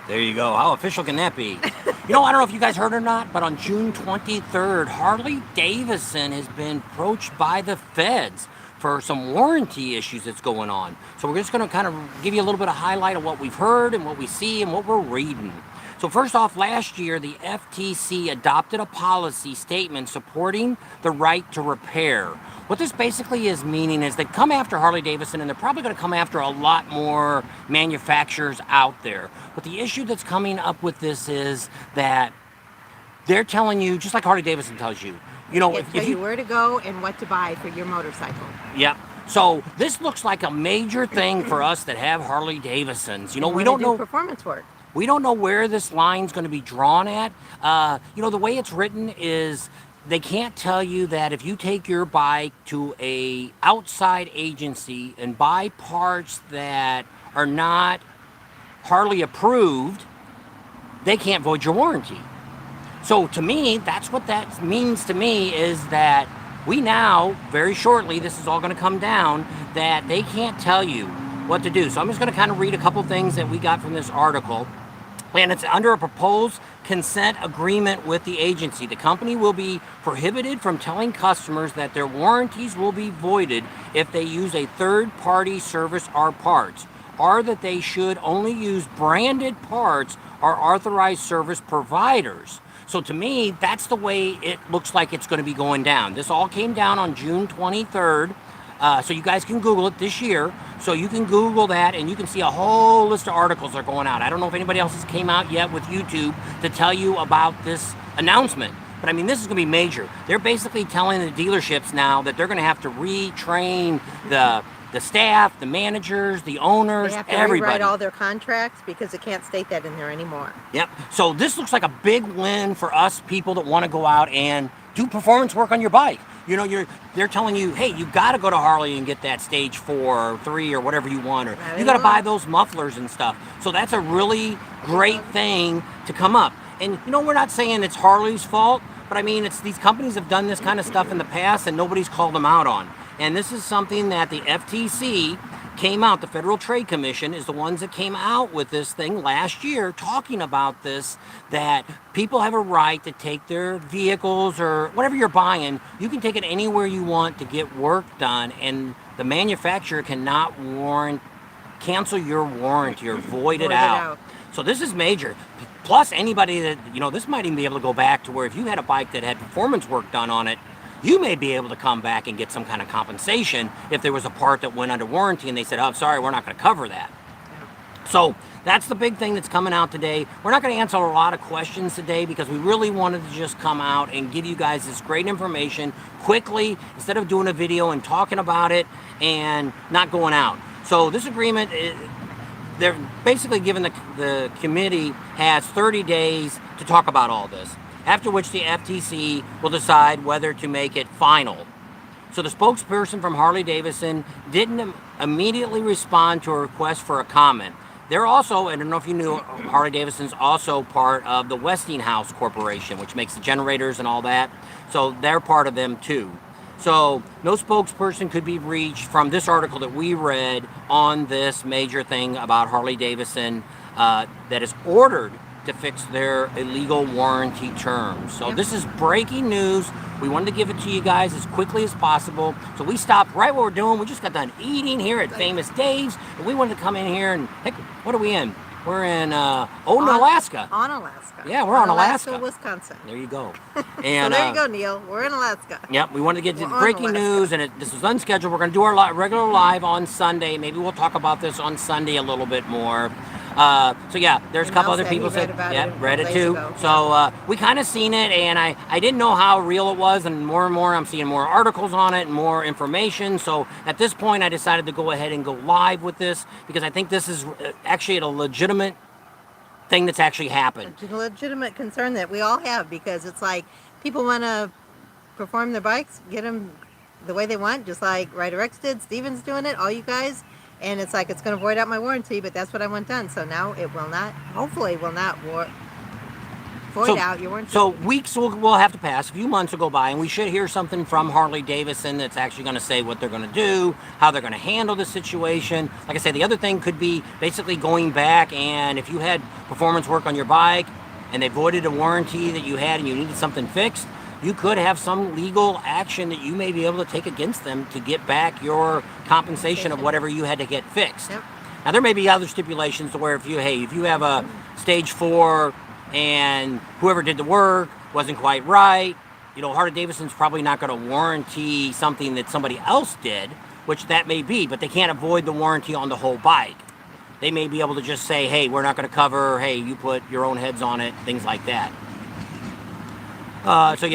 There you go. How official can that be? You know, I don't know if you guys heard or not, but on June 23rd, Harley-Davidson has been approached by the feds for some warranty issues that's going on. So we're just going to kind of give you a little bit of highlight of what we've heard and what we see and what we're reading. So first off, last year, the FTC adopted a policy statement supporting the right to repair. What this basically is meaning is they come after Harley-Davidson, and they're probably going to come after a lot more manufacturers out there. But the issue that's coming up with this is that they're telling you, just like Harley-Davidson tells you, you know, It tell you where to go and what to buy for your motorcycle. Yep. So this looks like a major thing for us that have Harley-Davidsons. You know, we don't know performance work. We don't know where this line's going to be drawn at. You know, the way it's written is they can't tell you that if you take your bike to a outside agency and buy parts that are not Harley approved, they can't void your warranty. So to me, that's what that means to me, is that we now, very shortly, this is all going to come down, that they can't tell you what to do. So I'm just going to kind of read a couple things that we got from this article. And it's under a proposed consent agreement with the agency. The company will be prohibited from telling customers that their warranties will be voided if they use a third-party service or parts, or that they should only use branded parts or authorized service providers. So to me, that's the way it looks like it's going to be going down. This all came down on June 23rd. So you guys can Google it this year. So you can Google that and you can see a whole list of articles that are going out. I don't know if anybody else has came out yet with YouTube to tell you about this announcement. But I mean, this is going to be major. They're basically telling the dealerships now that they're going to have to retrain the staff, the managers, the owners, They have to everybody. rewrite all their contracts because it can't state that in there anymore. Yep. So this looks like a big win for us people that want to go out and do performance work on your bike. You know, they're telling you, hey, you got to go to Harley and get that stage 4 or 3 or whatever you want, or you got to buy those mufflers and stuff. So that's a really great thing to come up. And you know, we're not saying it's Harley's fault, but I mean, it's these companies have done this kind of stuff in the past and nobody's called them out on. And this is something that the FTC came out, the Federal Trade Commission is the ones that came out with this thing last year talking about this, that people have a right to take their vehicles or whatever you're buying, you can take it anywhere you want to get work done, and the manufacturer cannot cancel your warranty or void it out. So this is major. Plus anybody that, you know, this might even be able to go back to where if you had a bike that had performance work done on it, you may be able to come back and get some kind of compensation if there was a part that went under warranty and they said, oh, sorry, we're not going to cover that. So that's the big thing that's coming out today. We're not going to answer a lot of questions today because we really wanted to just come out and give you guys this great information quickly instead of doing a video and talking about it and not going out. So this agreement, they're basically giving the committee has 30 days to talk about all this, after which the FTC will decide whether to make it final. So the spokesperson from Harley-Davidson didn't immediately respond to a request for a comment. They're also, I don't know if you knew, Harley-Davidson's also part of the Westinghouse Corporation, which makes the generators and all that. So they're part of them too. So no spokesperson could be reached from this article that we read on this major thing about Harley-Davidson that is ordered to fix their illegal warranty terms. So this is breaking news. We wanted to give it to you guys as quickly as possible. So we stopped right what we're doing. We just got done eating here at Famous Dave's, and we wanted to come in here and, heck, what are we in? We're in Alaska. On Alaska. Yeah, we're on Alaska. Wisconsin. There you go. And so there you go, Neil. We're in Alaska. Yep, we wanted to get to breaking news, and this was unscheduled. We're going to do our regular live on Sunday. Maybe we'll talk about this on Sunday a little bit more. So yeah, there's a couple other people that read it too. So we kind of seen it, and I didn't know how real it was, and more I'm seeing more articles on it and more information. So at this point I decided to go ahead and go live with this because I think this is actually a legitimate thing that's actually happened. It's a legitimate concern that we all have, because it's like people want to perform their bikes, get them the way they want, just like Rider X did. Steven's doing it, all you guys. And it's like, it's going to void out my warranty, but that's what I want done. So now it will not, hopefully will not void out your warranty. So weeks will have to pass, a few months will go by, and we should hear something from Harley-Davidson that's actually going to say what they're going to do, how they're going to handle the situation. Like I said, the other thing could be basically going back, and if you had performance work on your bike and they voided a warranty that you had and you needed something fixed, you could have some legal action that you may be able to take against them to get back your compensation of whatever you had to get fixed. Yep. Now there may be other stipulations to where if you have a stage 4 and whoever did the work wasn't quite right, Harley-Davidson's probably not going to warranty something that somebody else did, which that may be, but they can't avoid the warranty on the whole bike. They may be able to just say, hey, we're not going to cover, hey, you put your own heads on it, things like that. So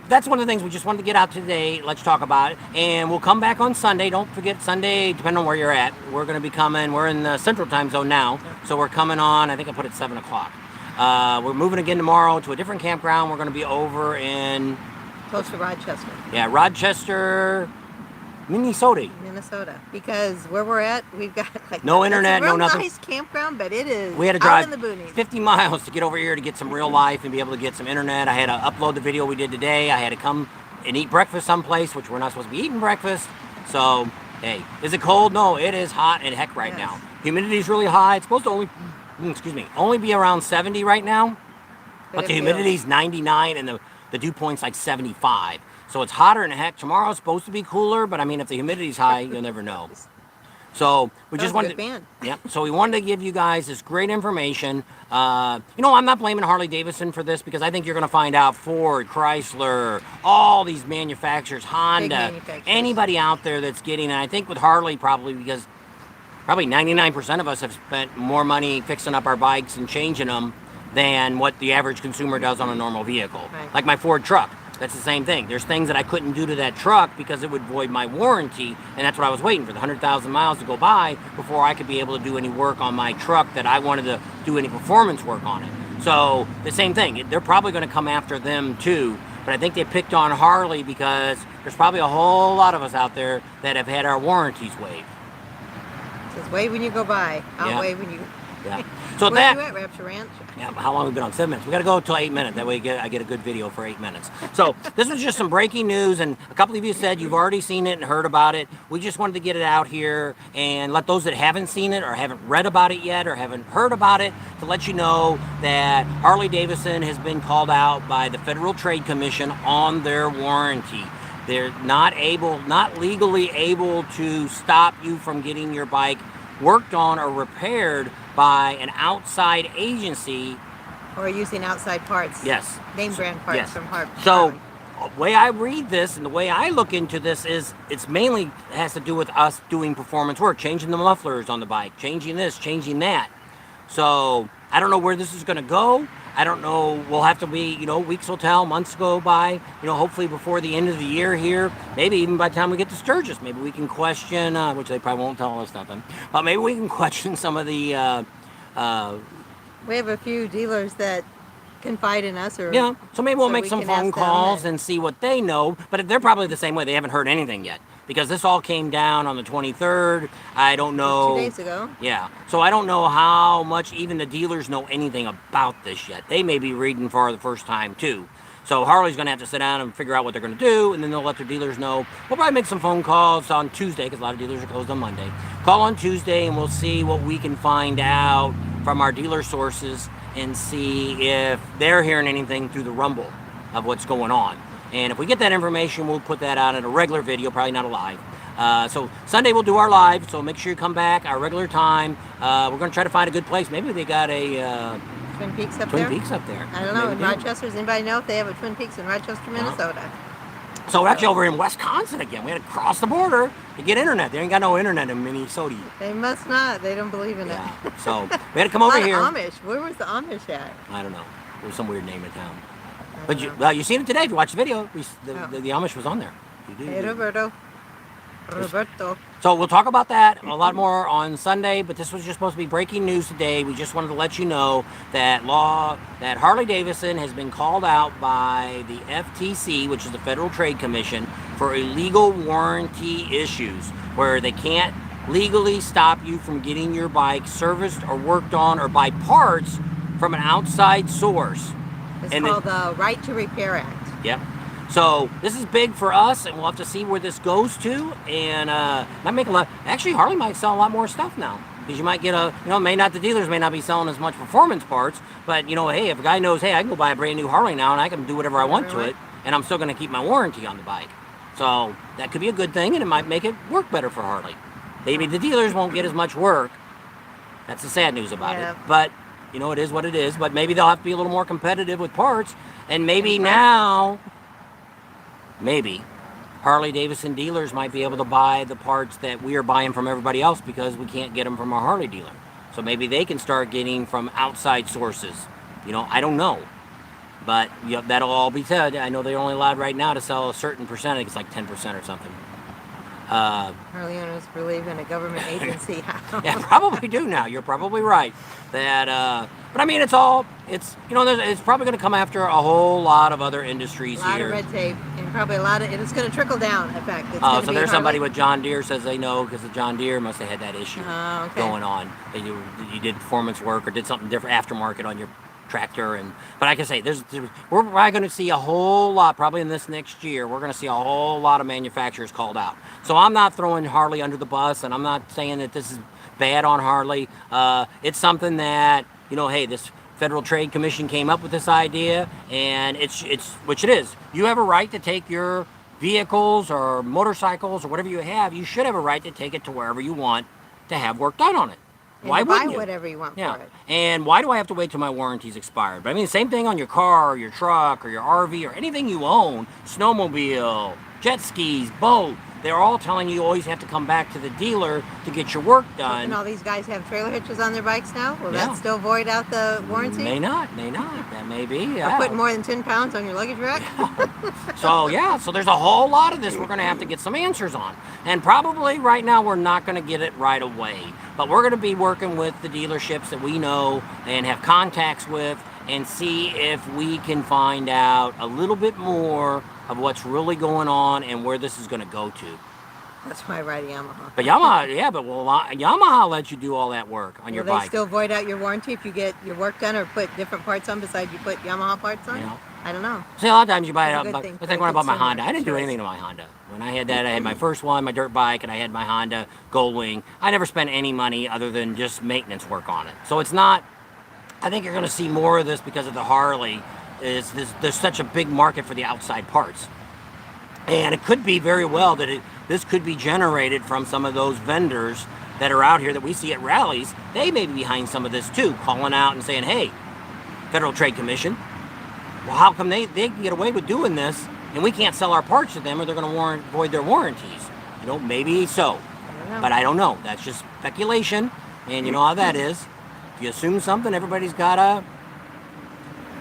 that's one of the things we just wanted to get out today. Let's talk about it. And we'll come back on Sunday. Don't forget Sunday, depending on where you're at. We're going to be coming. We're in the Central Time Zone now. So we're coming on, I think I put it 7 o'clock. We're moving again tomorrow to a different campground. We're going to be over in... Close to Rochester. Yeah, Rochester, Minnesota. Because where we're at, we've got no internet, no nothing. Nice campground, but it is we had to drive out in the boonies. 50 miles to get over here to get some real life and be able to get some internet. I had to upload the video we did today. I had to come and eat breakfast someplace, which we're not supposed to be eating breakfast. So, hey, is it cold? No, it is hot and heck right now. Humidity is really high. It's supposed to only be around 70 right now, but the humidity's 99 and the dew point's like 75. So it's hotter than heck. Tomorrow's supposed to be cooler, but I mean, if the humidity's high, you'll never know. So we just wanted so we wanted to give you guys this great information. I'm not blaming Harley-Davidson for this because I think you're going to find out Ford, Chrysler, all these manufacturers, Honda, anybody out there that's getting, and I think with Harley probably because probably 99% of us have spent more money fixing up our bikes and changing them than what the average consumer does on a normal vehicle. Right. Like my Ford truck. That's the same thing. There's things that I couldn't do to that truck because it would void my warranty, and that's what I was waiting for, the 100,000 miles to go by before I could be able to do any work on my truck that I wanted to do any performance work on it. So the same thing. They're probably going to come after them too, but I think they picked on Harley because there's probably a whole lot of us out there that have had our warranties waived. It says wave when you go by. I'll wave when you... Yeah. So where are you at, Rapture Ranch? Yeah, how long have we been on? 7 minutes. We got to go till 8 minutes. That way I get a good video for 8 minutes. So this was just some breaking news, and a couple of you said you've already seen it and heard about it. We just wanted to get it out here and let those that haven't seen it or haven't read about it yet or haven't heard about it to let you know that Harley-Davidson has been called out by the Federal Trade Commission on their warranty. They're not legally able to stop you from getting your bike worked on or repaired by an outside agency. Or using outside parts. Yes. Name brand parts from Harley. So, the way I read this and the way I look into this is it's mainly has to do with us doing performance work, changing the mufflers on the bike, changing this, changing that. So, I don't know where this is going to go. I don't know. We'll have to be, weeks will tell, months go by, hopefully before the end of the year here, maybe even by the time we get to Sturgis, maybe we can question, which they probably won't tell us nothing, but maybe we can question some of the... we have a few dealers that confide in us. So maybe we'll make some phone calls and see what they know, but they're probably the same way. They haven't heard anything yet. Because this all came down on the 23rd. I don't know. 2 days ago. Yeah. So I don't know how much even the dealers know anything about this yet. They may be reading for the first time too. So Harley's going to have to sit down and figure out what they're going to do, and then they'll let their dealers know. We'll probably make some phone calls on Tuesday, because a lot of dealers are closed on Monday. Call on Tuesday, and we'll see what we can find out from our dealer sources and see if they're hearing anything through the rumble of what's going on. And if we get that information, we'll put that out in a regular video, probably not a live. So Sunday we'll do our live, so make sure you come back, our regular time. We're going to try to find a good place. Maybe they got a... Twin Peaks up there? Twin Peaks up there. I don't know. In Rochester, does anybody know if they have a Twin Peaks in Rochester, Minnesota? So we're actually over in Wisconsin again. We had to cross the border to get internet. They ain't got no internet in Minnesota. They must not. They don't believe in it. So we had to come over here. Amish. Where was the Amish at? I don't know. It was some weird name of town. But you seen it today. If you watch the video, the Amish was on there. Hey, Roberto. So we'll talk about that a lot more on Sunday, but this was just supposed to be breaking news today. We just wanted to let you know that Harley-Davidson has been called out by the FTC, which is the Federal Trade Commission, for illegal warranty issues, where they can't legally stop you from getting your bike serviced or worked on or buy parts from an outside source. It's And called the Right to Repair Act. Yep. So this is big for us, and we'll have to see where this goes to. And might make a lot. Actually, Harley might sell a lot more stuff now, because you might get the dealers may not be selling as much performance parts, but hey, if a guy knows, hey, I can go buy a brand new Harley now, and I can do whatever I want to it, and I'm still going to keep my warranty on the bike. So that could be a good thing, and it might make it work better for Harley. Maybe the dealers won't get as much work. That's the sad news about it. But it is what it is. But maybe they'll have to be a little more competitive with parts, and maybe now. Maybe Harley-Davidson dealers might be able to buy the parts that we are buying from everybody else because we can't get them from our Harley dealer. So maybe they can start getting from outside sources. I don't know. But that'll all be said. I know they're only allowed right now to sell a certain percentage. It's like 10% or something. Harley owners believe in a government agency. Yeah, probably do now. You're probably right. That, but I mean, it's it's probably going to come after a whole lot of other industries here. A lot of red tape, and probably and it's going to trickle down. In fact, so there's somebody with John Deere says they know because the John Deere must have had that issue going on. That you did performance work or did something different aftermarket on your tractor, but like I say, we're probably going to see a whole lot, probably in this next year, we're going to see a whole lot of manufacturers called out. So I'm not throwing Harley under the bus, and I'm not saying that this is bad on Harley. It's something that, hey, this Federal Trade Commission came up with this idea, and it's which it is. You have a right to take your vehicles or motorcycles or whatever you have, you should have a right to take it to wherever you want to have work done on it. Why wouldn't you? Buy whatever you want for it. And why do I have to wait till my warranty's expired? But I mean, same thing on your car or your truck or your RV or anything you own, snowmobile, jet skis, boat. They're all telling you always have to come back to the dealer to get your work done. And all these guys have trailer hitches on their bikes now? Will that still void out the warranty? May not. That may be. Or putting more than 10 pounds on your luggage rack? So there's a whole lot of this we're going to have to get some answers on. And probably right now we're not going to get it right away. But we're going to be working with the dealerships that we know and have contacts with and see if we can find out a little bit more of what's really going on and where this is going to go to. That's why I ride a Yamaha. But Yamaha lets you do all that work on your bike. Will they still void out your warranty if you get your work done or put different parts on besides you put Yamaha parts on? I don't know. See, a lot of times you buy it. It's like when I bought my Honda. I didn't do anything to my Honda. When I had that, I had my first one, my dirt bike, and I had my Honda Goldwing. I never spent any money other than just maintenance work on it. So it's not. I think you're going to see more of this because of the Harley. There's such a big market for the outside parts, and it could be very well that this could be generated from some of those vendors that are out here that we see at rallies. They may be behind some of this too, calling out and saying, "Hey, Federal Trade Commission, well, how come they can get away with doing this and we can't sell our parts to them, or they're going to void their warranties?" Maybe so, but I don't know. That's just speculation, and you know how that is. If you assume something, everybody's got a.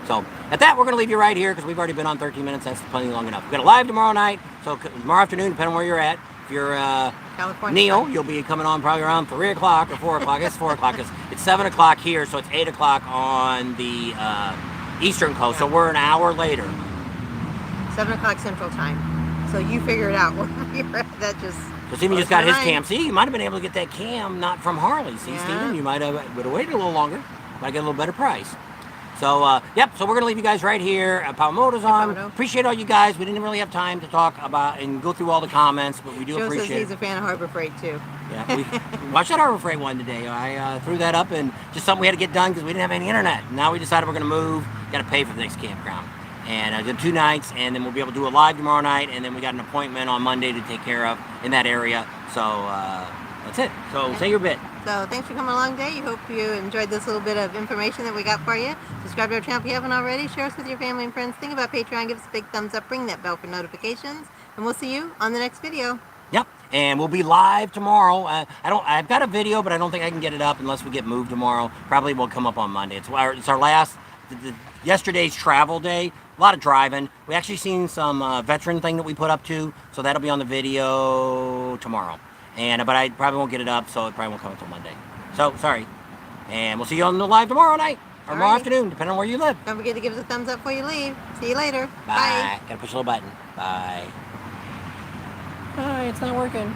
So at that, we're going to leave you right here because we've already been on 13 minutes. That's plenty long enough. We've got a live tomorrow night, so tomorrow afternoon, depending on where you're at. If you're Neil, you'll be coming on probably around 3 o'clock or 4 o'clock. It's 4 o'clock. It's 7 o'clock here, so it's 8 o'clock on the Eastern Coast. So we're an hour later. 7 o'clock Central Time. So you figure it out. That just. So Steven just got his cam. See, you might have been able to get that cam not from Harley. See, Steven, you would have waited a little longer. Might get a little better price. So, so we're going to leave you guys right here at Power Motors on. Appreciate all you guys. We didn't really have time to talk about and go through all the comments, but we do appreciate it. Joe says he's a fan of Harbor Freight, too. Yeah, we watched that Harbor Freight one today. I threw that up, and just something we had to get done because we didn't have any internet. Now we decided we're going to move. Got to pay for the next campground. And I did 2 nights, and then we'll be able to do it live tomorrow night, and then we got an appointment on Monday to take care of in that area. So that's it. So say your bit. So thanks for coming along today. Hope you enjoyed this little bit of information that we got for you. Subscribe to our channel if you haven't already. Share us with your family and friends. Think about Patreon. Give us a big thumbs up. Ring that bell for notifications. And we'll see you on the next video. Yep. And we'll be live tomorrow. I've got a video, but I don't think I can get it up unless we get moved tomorrow. Probably will come up on Monday. It's our last, yesterday's travel day. A lot of driving. We actually seen some veteran thing that we put up too, so that'll be on the video tomorrow. But I probably won't get it up, so it probably won't come until Monday. So sorry. And we'll see you on the live tomorrow night or tomorrow afternoon, depending on where you live. Don't forget to give us a thumbs up before you leave. See you later. Bye. Gotta push a little button. Bye. It's not working.